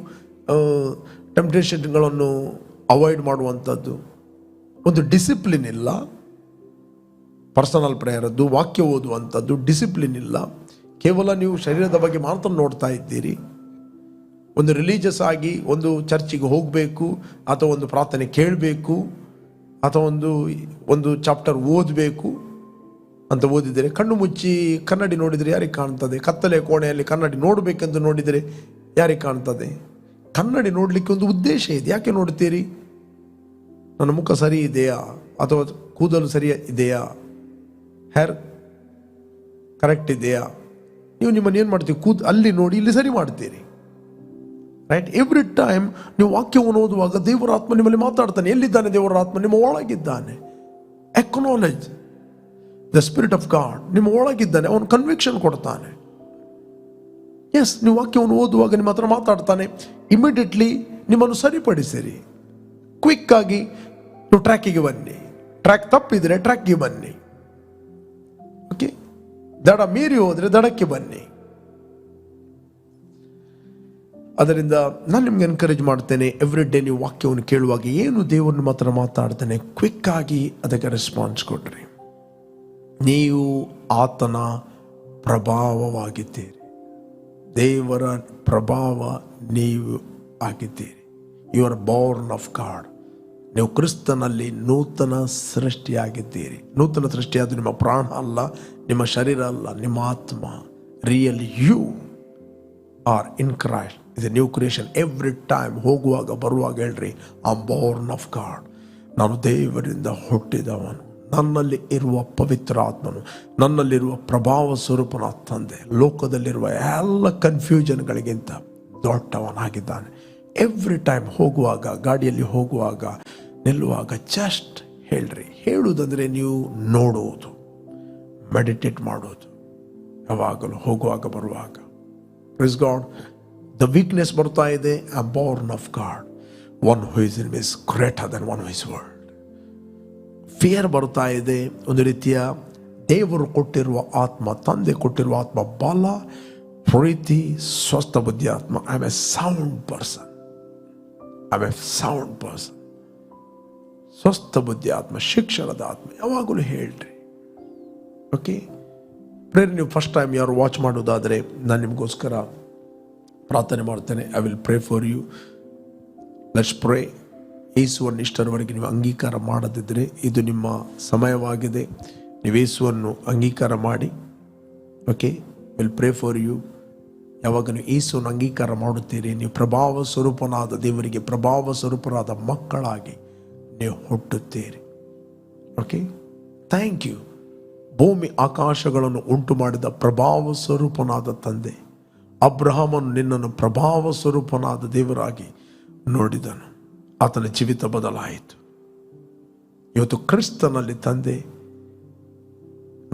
ಟೆಂಪ್ಟೇಷನ್ಗಳನ್ನು ಅವಾಯ್ಡ್ ಮಾಡುವಂಥದ್ದು? ಒಂದು ಡಿಸಿಪ್ಲಿನ್ ಇಲ್ಲ. ಪರ್ಸನಲ್ ಪ್ರೇಯರದ್ದು, ವಾಕ್ಯ ಓದುವಂಥದ್ದು ಡಿಸಿಪ್ಲಿನ್ ಇಲ್ಲ. ಕೇವಲ ನೀವು ಶರೀರದ ಬಗ್ಗೆ ಮಾತ್ರ ನೋಡ್ತಾ ಇದ್ದೀರಿ. ಒಂದು ರಿಲೀಜಿಯಸ್ ಆಗಿ ಒಂದು ಚರ್ಚಿಗೆ ಹೋಗಬೇಕು ಅಥವಾ ಒಂದು ಪ್ರಾರ್ಥನೆ ಕೇಳಬೇಕು ಅಥವಾ ಒಂದು ಚಾಪ್ಟರ್ ಓದಬೇಕು ಅಂತ ಓದಿದರೆ, ಕಣ್ಣು ಮುಚ್ಚಿ ಕನ್ನಡಿ ನೋಡಿದರೆ ಯಾರಿಗೆ ಕಾಣ್ತದೆ? ಕತ್ತಲೆ ಕೋಣೆಯಲ್ಲಿ ಕನ್ನಡಿ ನೋಡಬೇಕೆಂದು ನೋಡಿದರೆ ಯಾರಿಗೆ ಕಾಣ್ತದೆ? ಕನ್ನಡಿ ನೋಡಲಿಕ್ಕೆ ಒಂದು ಉದ್ದೇಶ ಇದೆ. ಯಾಕೆ ನೋಡ್ತೀರಿ? ನನ್ನ ಮುಖ ಸರಿ ಇದೆಯಾ, ಅಥವಾ ಕೂದಲು ಸರಿ ಇದೆಯಾ, ಹೇರ್ ಕರೆಕ್ಟ್ ಇದೆಯಾ? ನೀವು ನಿಮ್ಮನ್ನು ಏನು ಮಾಡ್ತೀವಿ? ಅಲ್ಲಿ ನೋಡಿ ಇಲ್ಲಿ ಸರಿ ಮಾಡ್ತೀರಿ. ರೈಟ್? ಎವ್ರಿ ಟೈಮ್ ನೀವು ವಾಕ್ಯವನ್ನು ಓದುವಾಗ ದೇವರ ಆತ್ಮ ನಿಮ್ಮಲ್ಲಿ ಮಾತಾಡ್ತಾನೆ. ಎಲ್ಲಿದ್ದಾನೆ ದೇವರ ಆತ್ಮ? ನಿಮ್ಮ ಒಳಗಿದ್ದಾನೆ. Acknowledge the spirit of God ನಿಮ್ಮ ಒಳಗಿದ್ದಾನೆ. ಅವನು ಕನ್ವಿಕ್ಷನ್ ಕೊಡ್ತಾನೆ. ಎಸ್, ನೀವು ವಾಕ್ಯವನ್ನು ಓದುವಾಗ ನಿಮ್ಮ ಹತ್ರ ಮಾತಾಡ್ತಾನೆ. ಇಮಿಡಿಯೇಟ್ಲಿ ನಿಮ್ಮನ್ನು ಸರಿಪಡಿಸಿರಿ. ಕ್ವಿಕ್ ಆಗಿ ನೀವು ಟ್ರ್ಯಾಕಿಗೆ ಬನ್ನಿ. ಟ್ರ್ಯಾಕ್ ತಪ್ಪಿದ್ರೆ ಟ್ರ್ಯಾಕ್ಗೆ ಬನ್ನಿ. ಓಕೆ, ದಡ ಮೀರಿ ಹೋದರೆ ದಡಕ್ಕೆ ಬನ್ನಿ. ಅದರಿಂದ ನಾನು ನಿಮ್ಗೆ ಎನ್ಕರೇಜ್ ಮಾಡ್ತೇನೆ, ಎವ್ರಿ ಡೇ ನೀವು ವಾಕ್ಯವನ್ನು ಕೇಳುವಾಗ ಏನು ದೇವರು ಮಾತ್ರ ಮಾತಾಡ್ತಾನೆ, ಕ್ವಿಕ್ ಆಗಿ ಅದಕ್ಕೆ ರೆಸ್ಪಾನ್ಸ್ ಕೊಡ್ರಿ. ನೀವು ಆತನ ಪ್ರಭಾವವಾಗಿದ್ದೀರಿ. ದೇವರ ಪ್ರಭಾವ ನೀವು ಆಗಿದ್ದೀರಿ. You are born of God. ನೀವು ಕ್ರಿಸ್ತನಲ್ಲಿ ನೂತನ ಸೃಷ್ಟಿಯಾಗಿದ್ದೀರಿ. ನೂತನ ಸೃಷ್ಟಿಯಾದ ನಿಮ್ಮ ಪ್ರಾಣ ಅಲ್ಲ, ನಿಮ್ಮ ಶರೀರ ಅಲ್ಲ, ನಿಮ್ಮ ಆತ್ಮ. Really you are in Christ is a new creation. Every time ಹೋಗುವಾಗ ಬರುವಾಗ ಹೇಳ್ರಿ, I am born of God. ನಾನು ದೇವರಿಂದ ಹುಟ್ಟಿದವನು. ನನ್ನಲ್ಲಿ ಇರುವ ಪವಿತ್ರ ಆತ್ಮನು, ನನ್ನಲ್ಲಿರುವ ಪ್ರಭಾವ ಸ್ವರೂಪನ ತಂದೆ ಲೋಕದಲ್ಲಿರುವ ಎಲ್ಲ ಕನ್ಫ್ಯೂಷನ್ಗಳಿಗಿಂತ ದೊಡ್ಡವನಾಗಿದ್ದಾನೆ. ಎವ್ರಿ ಟೈಮ್ ಹೋಗುವಾಗ, ಗಾಡಿಯಲ್ಲಿ ಹೋಗುವಾಗ, ನಿಲ್ಲುವಾಗ ಜಸ್ಟ್ ಹೇಳ್ರಿ. ಹೇಳುವುದಂದರೆ ನೀವು ನೋಡುವುದು, ಮೆಡಿಟೇಟ್ ಮಾಡೋದು, ಯಾವಾಗಲೂ ಹೋಗುವಾಗ ಬರುವಾಗ. Price God. ದ ವೀಕ್ನೆಸ್ ಬರ್ತಾ ಇದೆ. I am born of god. One who is in is greater than one who is world. Fear ಬರ್ತಾ ಇದೆ. ಒಂದು ರೀತಿಯ ದೇವರು ಕೊಟ್ಟಿರುವ ಆತ್ಮ, ತಂದೆ ಕೊಟ್ಟಿರುವ ಆತ್ಮ, ಬಲ, ಪ್ರೀತಿ, ಸ್ವಸ್ಥ ಬುದ್ಧಿ ಆತ್ಮ. I am A sound person. ಸ್ವಸ್ಥ ಬುದ್ಧಿ ಆತ್ಮ, ಶಿಕ್ಷಣದ ಆತ್ಮ. ಯಾವಾಗಲೂ ಹೇಳ್ರಿ. ಓಕೆ, ಪ್ರೇರ್ ನೀವು ಫಸ್ಟ್ ಟೈಮ್ ಯಾರು ವಾಚ್ ಮಾಡೋದಾದರೆ ನಾನು ನಿಮಗೋಸ್ಕರ ಪ್ರಾರ್ಥನೆ ಮಾಡ್ತೇನೆ. I will pray for you. Let's pray. ಯೇಸುವನ್ನು ಇಷ್ಟರವರೆಗೆ ನೀವು ಅಂಗೀಕಾರ ಮಾಡದಿದ್ದರೆ ಇದು ನಿಮ್ಮ ಸಮಯವಾಗಿದೆ. ನೀವು ಯೇಸುವನ್ನು ಅಂಗೀಕಾರ ಮಾಡಿ. Okay, will pray for you. ಯಾವಾಗ ನೀವು ಯೇಸುವನ್ನು ಅಂಗೀಕಾರ ಮಾಡುತ್ತೀರಿ, ನೀವು ಪ್ರಭಾವ ಸ್ವರೂಪನಾದ ದೇವರಿಗೆ ಪ್ರಭಾವ ಸ್ವರೂಪನಾದ ಮಕ್ಕಳಾಗಿ ನೀವು ಹುಟ್ಟುತ್ತೀರಿ. Okay, thank you. ಭೂಮಿ ಆಕಾಶಗಳನ್ನು ಉಂಟು ಮಾಡಿದ ಪ್ರಭಾವ ಸ್ವರೂಪನಾದ ತಂದೆ ಅಬ್ರಹಾಮನು ನಿನ್ನನ್ನು ಪ್ರಭಾವ ಸ್ವರೂಪನಾದ ದೇವರಾಗಿ ನೋಡಿದನು. ಆತನ ಜೀವಿತ ಬದಲಾಯಿತು. ಇವತ್ತು ಕ್ರಿಸ್ತನಲ್ಲಿ ತಂದೆ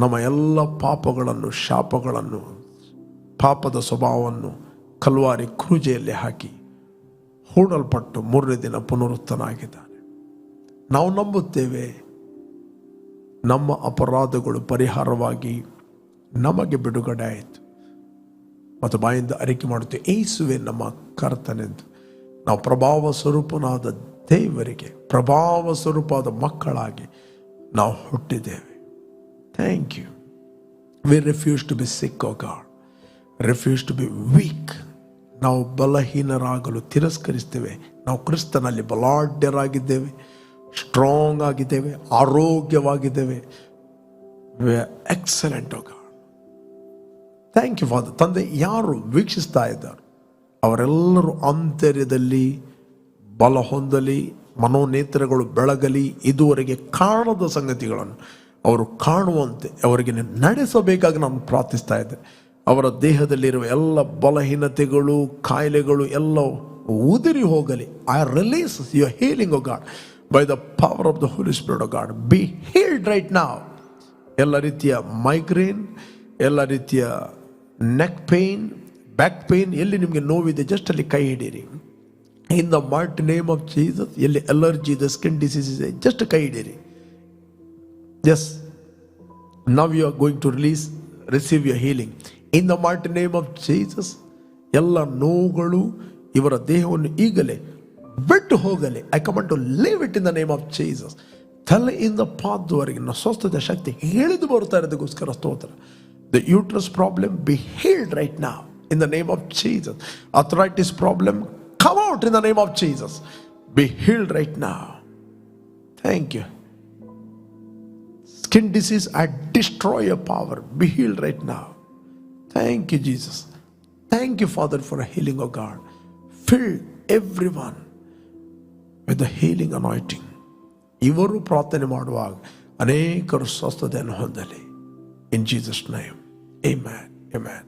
ನಮ್ಮ ಎಲ್ಲ ಪಾಪಗಳನ್ನು, ಶಾಪಗಳನ್ನು, ಪಾಪದ ಸ್ವಭಾವವನ್ನು ಕಲ್ವಾರಿ ಕ್ರೂಜೆಯಲ್ಲಿ ಹಾಕಿ ಹೂಡಲ್ಪಟ್ಟು 3ನೇ ದಿನ ಪುನರುತ್ಥನಾಗಿದ್ದಾನೆ. ನಾವು ನಂಬುತ್ತೇವೆ ನಮ್ಮ ಅಪರಾಧಗಳು ಪರಿಹಾರವಾಗಿ ನಮಗೆ ಬಿಡುಗಡೆ ಆಯಿತು ಮತ್ತು ಬಾಯಿಂದ ಅರಿಕೆ ಮಾಡುತ್ತೇವೆ ಯೇಸುವೆ ನಮ್ಮ ಕರ್ತನೆಂದು. ನಾವು ಪ್ರಭಾವ ಸ್ವರೂಪನಾದ ದೇವರಿಗೆ ಪ್ರಭಾವ ಸ್ವರೂಪದ ಮಕ್ಕಳಾಗಿ ನಾವು ಹುಟ್ಟಿದ್ದೇವೆ. Thank you. We refuse to be sick, O God, refuse to be weak. ನಾವು ಬಲಹೀನರಾಗಲು ತಿರಸ್ಕರಿಸ್ತೇವೆ. ನಾವು ಕ್ರಿಸ್ತನಲ್ಲಿ ಬಲಾಢ್ಯರಾಗಿದ್ದೇವೆ, ಸ್ಟ್ರಾಂಗ್ ಆಗಿದ್ದೇವೆ, ಆರೋಗ್ಯವಾಗಿದ್ದೇವೆ. We are excellent, O God. Thank you father. ತಂದೆ, ಯಾರು ವೀಕ್ಷಿಸ್ತಾ ಇದ್ದಾರೆ ಅವರೆಲ್ಲರೂ ಆಂತರ್ಯದಲ್ಲಿ ಬಲ ಹೊಂದಲಿ, ಮನೋನೇತ್ರಗಳು ಬೆಳಗಲಿ, ಇದುವರೆಗೆ ಕಾಣದ ಸಂಗತಿಗಳನ್ನು ಅವರು ಕಾಣುವಂತೆ ಅವರಿಗೆ ನಡೆಸಬೇಕಾಗಿ ನಾನು ಪ್ರಾರ್ಥಿಸ್ತಾ ಇದ್ದೆ. ಅವರ ದೇಹದಲ್ಲಿರುವ ಎಲ್ಲ ಬಲಹೀನತೆಗಳು, ಕಾಯಿಲೆಗಳು ಎಲ್ಲ ಉದುರಿ ಹೋಗಲಿ. I release your healing, O God, by the power of the holy spirit, O God. Be healed right now. ಎಲ್ಲ ರೀತಿಯ ಮೈಗ್ರೇನ್, ಎಲ್ಲ ರೀತಿಯ ನೆಕ್ ಪೇನ್, ಬ್ಯಾಕ್ ಪೇನ್, ಎಲ್ಲಿ ನಿಮಗೆ ನೋವಿದೆ ಜಸ್ಟ್ ಅಲ್ಲಿ ಕೈ ಹಿಡೀರಿ. In the mighty name of Jesus. ಎಲ್ಲಿ ಅಲರ್ಜಿ ಇದೆ, ಸ್ಕಿನ್ ಡಿಸೀಸ್ ಇದೆ, ಜಸ್ಟ್ ಕೈ ಹಿಡೀರಿ. Yes, now you are going to receive your healing in the mighty name of Jesus. ಎಲ್ಲ ನೋವುಗಳು ಇವರ ದೇಹವನ್ನು ಈಗಲೇ ಬಿಟ್ಟು ಹೋಗಲಿ. I command to leave it in the name of Jesus. ತಲೆಯಿಂದ ಪಾದದವರೆಗಿನ ಸ್ವಸ್ಥತೆ ಶಕ್ತಿ ಇಳಿದು ಬರ್ತಾ ಇರೋದಕ್ಕೋಸ್ಕರ ಸ್ತೋತ್ರ. The uterus problem be healed right now in the name of Jesus. Arthritis problem come out in the name of Jesus. Be healed right now. Thank you. Skin disease, I destroy your power. Be healed right now. Thank you, Jesus. Thank you, Father, for a healing, oh God. Fill everyone with the healing anointing. ಇವರು ಪ್ರಾರ್ಥನೆ ಮಾಡುವಾಗ ಅನೇಕರು ಸ್ವಸ್ಥತೆಯನ್ನು ಹೊಂದಲಿ. In Jesus' name. Amen. Amen.